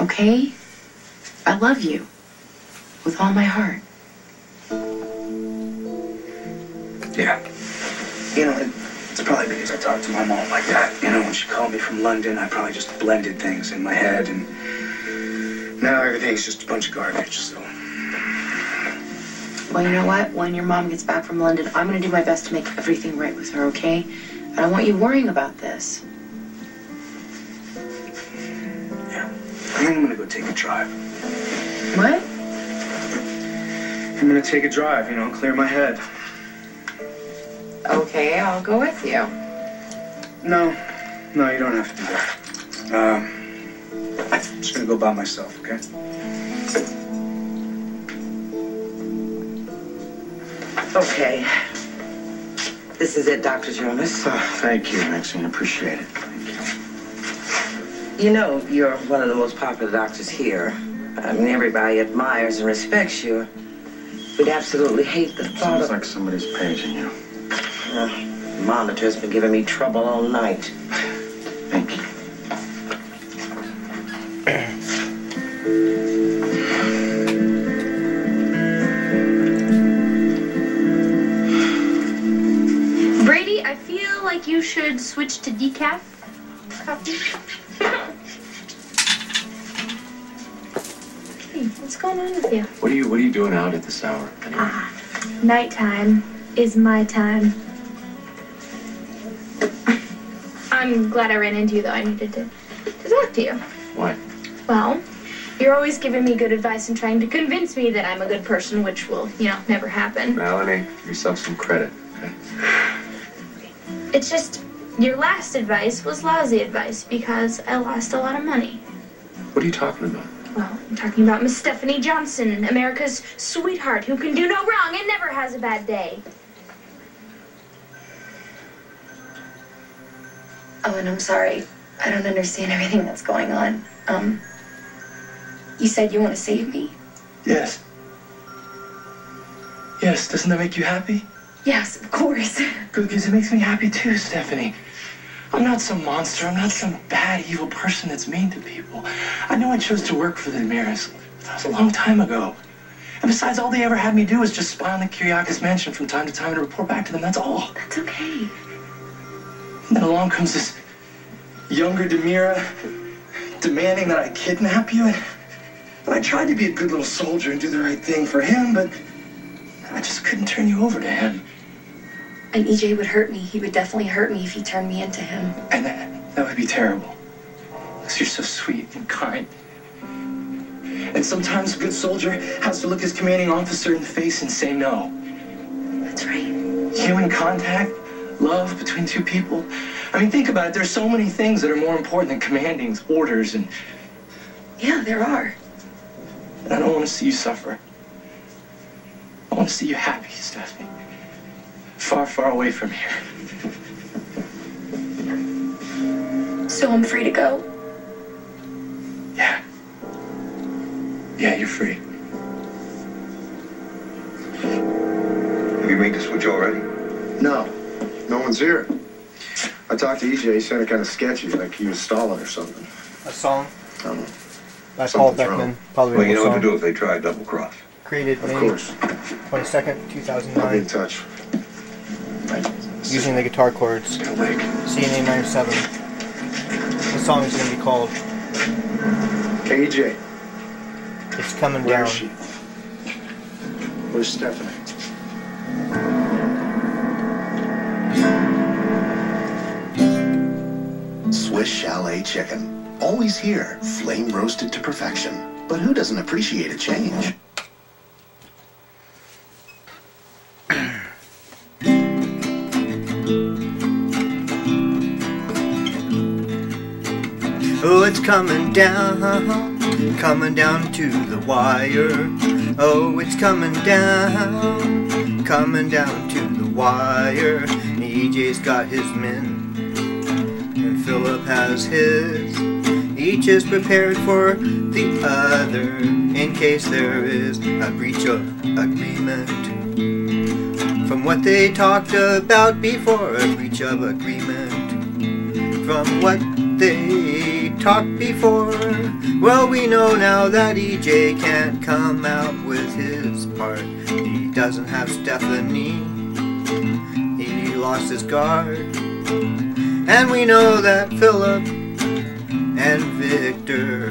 Okay? I love you. With all my heart. Yeah. You know, it's probably because I talked to my mom like that. You know, when she called me from London, I probably just blended things in my head, and now everything's just a bunch of garbage, so. Well, you know what? When your mom gets back from London, I'm gonna do my best to make everything right with her, okay? I don't want you worrying about this. Yeah. I think I'm gonna go take a drive. What? I'm gonna take a drive, you know, clear my head. Okay, I'll go with you. No, you don't have to do that. I'm just gonna go by myself, okay? Okay. This is it, Dr. Jonas. Thank you, Maxine. Appreciate it. Thank you. You know, you're one of the most popular doctors here. I mean, everybody admires and respects you. We'd absolutely hate the thought Sounds of... like somebody's paging you. The monitor's been giving me trouble all night. Thank you. Brady, I feel like you should switch to decaf coffee. Hey, what's going on with you? What are you doing out at this hour? Anyway? Nighttime is my time. I'm glad I ran into you, though. I needed to talk to you. Why? Well, you're always giving me good advice and trying to convince me that I'm a good person, which will, never happen. Melanie, give yourself some credit, okay? It's just, your last advice was lousy advice because I lost a lot of money. What are you talking about? Well, I'm talking about Miss Stephanie Johnson, America's sweetheart who can do no wrong and never has a bad day. Oh, and I'm sorry. I don't understand everything that's going on. You said you want to save me? Yes. Yes, doesn't that make you happy? Yes, of course. Good, because it makes me happy too, Stephanie. I'm not some monster. I'm not some bad, evil person that's mean to people. I know I chose to work for the Demiras. That was a long time ago. And besides, all they ever had me do was just spy on the Kyriakis mansion from time to time and report back to them. That's all. That's okay. And then along comes this younger Demira demanding that I kidnap you. And I tried to be a good little soldier and do the right thing for him, but I just couldn't turn you over to him. And EJ would hurt me. He would definitely hurt me if he turned me into him. And that would be terrible. Because you're so sweet and kind. And sometimes a good soldier has to look his commanding officer in the face and say no. That's right. Human contact, love between two people. I mean, think about it. There's so many things that are more important than commanding orders and... Yeah, there are. And I don't want to see you suffer. I want to see you happy, Stephanie. Far, far away from here. So I'm free to go? Yeah. Yeah, you're free. Have you made the switch already? No. No one's here. I talked to EJ. He sounded kind of sketchy, like he was stalling or something. A song I don't know. by Paul Something's Beckman. wrong. Probably Well, you know song. what to do if they try a double cross. Created Of May course. 22nd, I'll be 2009. in touch. Using the guitar chords. It's awake. CNA minor 7. The song is going to be called Hey, EJ. It's Coming Where Down. is she? Where's Stephanie? Swiss Chalet Chicken. Always here, flame roasted to perfection. But who doesn't appreciate a change? Oh, it's coming down to the wire. Oh, it's coming down to the wire. EJ's got his men, and Philip has his. Each is prepared for the other in case there is a breach of agreement. From what they talked about before, a breach of agreement. from what they talked before. Well, we know now that EJ can't come out with his part. He doesn't have Stephanie, he lost his guard. And we know that Philip and Victor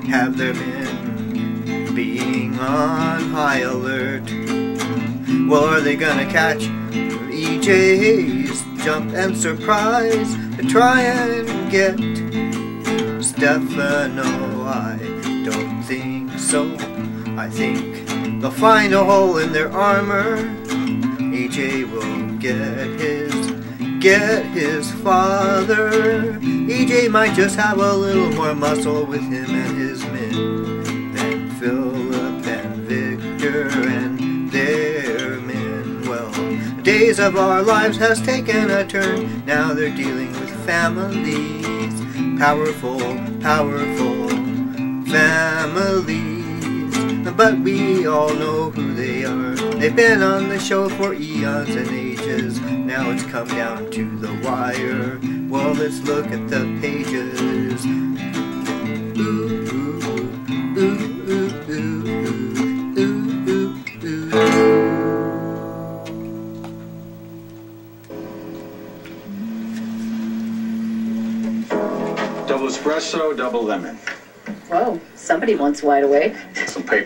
have their men being on high alert. Well, are they gonna catch EJ's jump and surprise to try and get Stefano? I don't think so. I think they'll find a hole in their armor. EJ will get his father. EJ might just have a little more muscle with him and his men than Philip and Victor and their men. Well, the days of our lives has taken a turn. Now they're dealing with families, powerful families. But we all know who they are. They've been on the show for eons and ages. Now it's come down to the wire. Well, let's look at the pages. Ooh, ooh, ooh, ooh, ooh, ooh, ooh, Double espresso, double lemon. Whoa, somebody wants wide awake. Some paper.